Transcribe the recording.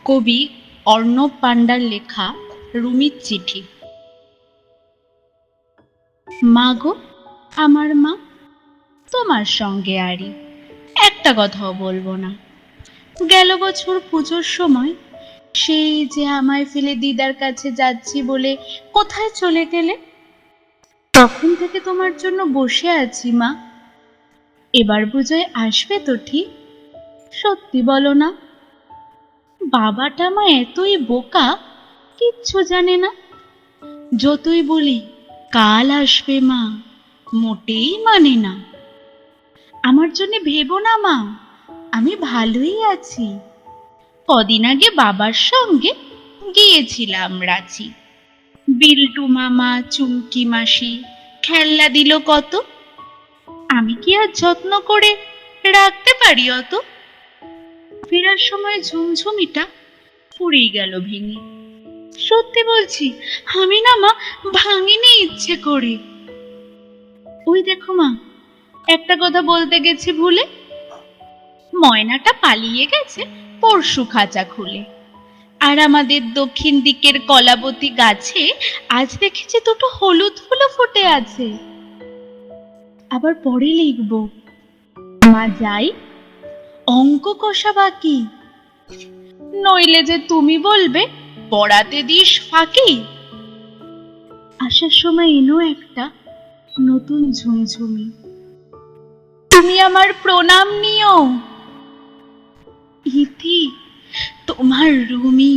কবি অর্ণব পান্ডার লেখা রুমির চিঠি। মা গো, আমার মা, তোমার সঙ্গে আরই একটা কথাও বলবো না। গেল বছর পুজোর সময় সেই যে আমায় ফেলে দিদার কাছে যাচ্ছি বলে কোথায় চলে গেলে, তখন থেকে তোমার জন্য বসে আছি মা। এবার পুজোয় আসবে তো ঠিক? সত্যি বলো না। বাবাটা মা এতই বোকা, কিচ্ছু জানে না। যতই বলি কাল আসবে মা, মোটেই মানে না। আমার জন্য ভেবো না মা, আমি ভালোই আছি। কদিন আগে বাবার সঙ্গে গিয়েছিলাম রাঁচি। বিল্টু মামা, চুমকি মাসি খেলনা দিল কত। আমি কি আর যত্ন করে রাখতে পারি অত? ফেরার সময় ঝুমঝুমিটা পুড়েই গেল ভেঙে। সত্যি বলছি, আমি না মা ভাঙিনি ইচ্ছে করে। ওই দেখো মা, একটা কথা বলতে গেছি ভুলে। ময়নাটা পালিয়ে গেছে পরশু খাঁচা খুলে। আর আমাদের দক্ষিণ দিকের কলাবতী গাছে আজ দেখেছি দুটো হলুদ ফুলও ফুটে আছে। আবার পরে লিখবো, মা যাই, অঙ্ক কষা বাকি, নইলে যে তুমি বলবে পড়াতে দিস ফাঁকি। আসার সময় এনো একটা নতুন ঝুমঝুমি, তুমি আমার প্রণাম নিও। ইতি, তোমার রুমি।